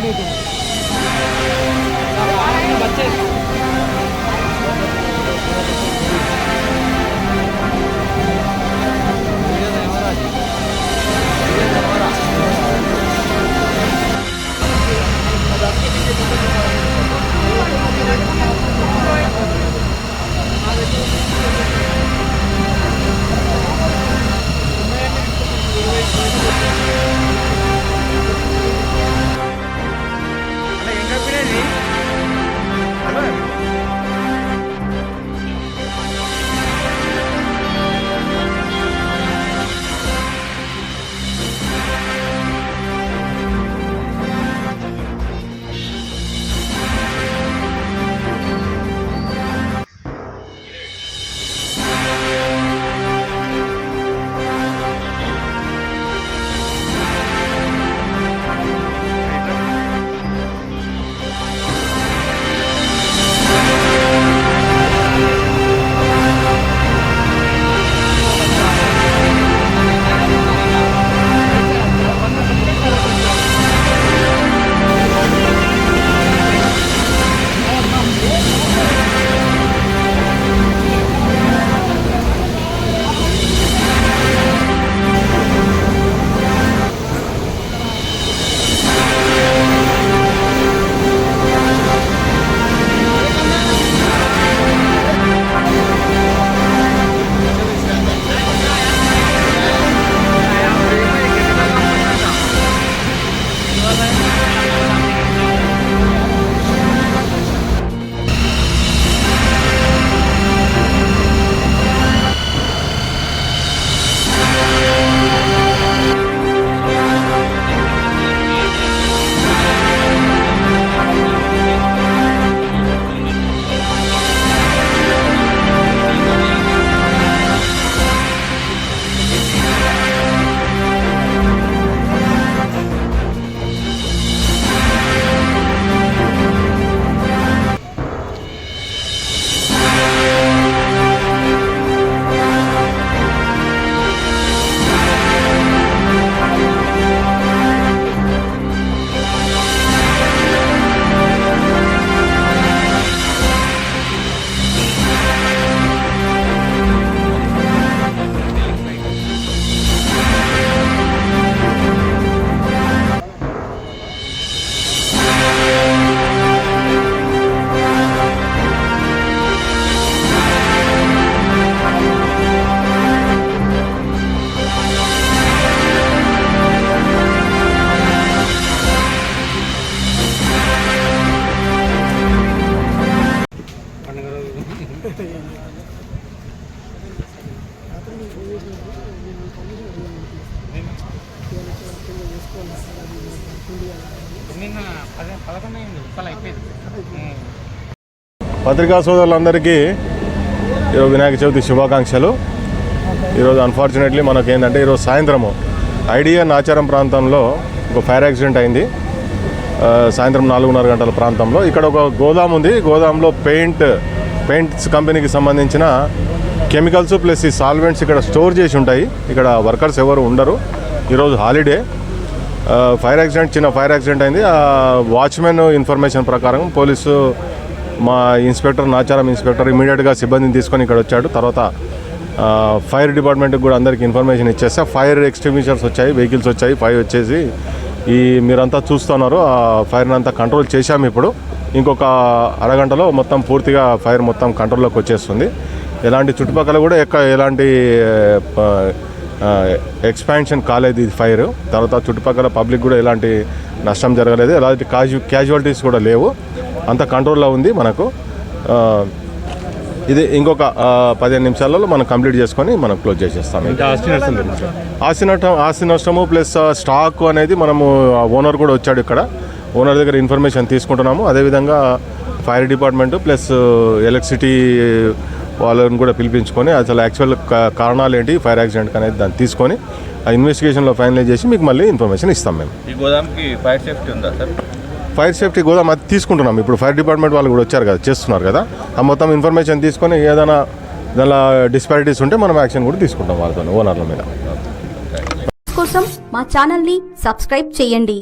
बच्चे పత్రికా సోదరులందరికీ ఈరోజు వినాయక చవితి శుభాకాంక్షలు. ఈరోజు అన్ఫార్చునేట్లీ మనకు ఏంటంటే ఈరోజు సాయంత్రము ఐడియా నాచారం ప్రాంతంలో ఒక ఫైర్ యాక్సిడెంట్ అయింది. సాయంత్రం 4:30 గంటల ప్రాంతంలో ఇక్కడ ఒక గోదాం ఉంది. గోదాంలో పెయింట్స్ కంపెనీకి సంబంధించిన కెమికల్స్ ప్లస్ ఈ సాల్వెంట్స్ ఇక్కడ స్టోర్ చేసి ఉంటాయి. ఇక్కడ వర్కర్స్ ఎవరు ఉండరు. ఈరోజు హాలిడే. చిన్న ఫైర్ యాక్సిడెంట్ అయింది. వాచ్మెన్ ఇన్ఫర్మేషన్ ప్రకారం పోలీసు మా నాచారం ఇన్స్పెక్టర్ ఇమీడియట్గా సిబ్బందిని తీసుకొని ఇక్కడ వచ్చాడు. తర్వాత ఫైర్ డిపార్ట్మెంట్కి కూడా అందరికీ ఇన్ఫర్మేషన్ ఇచ్చేస్తే ఫైర్ ఎక్స్టింగ్విషర్స్ వచ్చాయి, వెహికల్స్ వచ్చాయి. ఫైర్ వచ్చేసి మీరంతా చూస్తున్నారు. ఆ ఫైర్ని అంతా కంట్రోల్ చేశాము. ఇప్పుడు ఇంకొక అరగంటలో మొత్తం పూర్తిగా ఫైర్ మొత్తం కంట్రోల్లోకి వచ్చేస్తుంది. ఎలాంటి చుట్టుపక్కల కూడా ఎలాంటి ఎక్స్పాన్షన్ కాలేదు ఇది ఫైర్. తర్వాత చుట్టుపక్కల పబ్లిక్ కూడా ఎలాంటి నష్టం జరగలేదు. ఎలాంటి క్యాజువాలిటీస్ కూడా లేవు. అంత కంట్రోల్లో ఉంది మనకు. ఇది ఇంకొక 15 నిమిషాలలో మనం కంప్లీట్ చేసుకొని మనం క్లోజ్ చేసేస్తాం. ఆస్తి నష్టము ప్లస్ స్టాక్ అనేది మనము ఓనర్ కూడా వచ్చాడు. ఇక్కడ ఓనర్ దగ్గర ఇన్ఫర్మేషన్ తీసుకుంటున్నాము. అదేవిధంగా ఫైర్ డిపార్ట్మెంట్ ప్లస్ ఎలక్ట్రిసిటీ వాళ్ళని కూడా పిలిపించుకొని అసలు యాక్చువల్ కారణాలు ఏంటి ఫైర్ యాక్సిడెంట్ అనేది దాన్ని తీసుకొని ఆ ఇన్వెస్టిగేషన్లో ఫైనలైజ్ చేసి మీకు మళ్ళీ ఇన్ఫర్మేషన్ ఇస్తాం. మేము ఈ గోదాంకి ఫైర్ సేఫ్టీ ఉందా సార్? ఫైర్ సేఫ్టీ గోదాం అది తీసుకుంటున్నాం. ఇప్పుడు ఫైర్ డిపార్ట్మెంట్ వాళ్ళు కూడా వచ్చారు కదా, చేస్తున్నారు కదా. ఆ మొత్తం ఇన్ఫర్మేషన్ తీసుకొని ఏదైనా దానిలో డిస్పారిటీస్ ఉంటే మనం యాక్షన్ కూడా తీసుకుంటాం వాళ్ళతో ఓనర్ల మీద. కోసం మా ఛానల్ని సబ్స్క్రైబ్ చేయండి.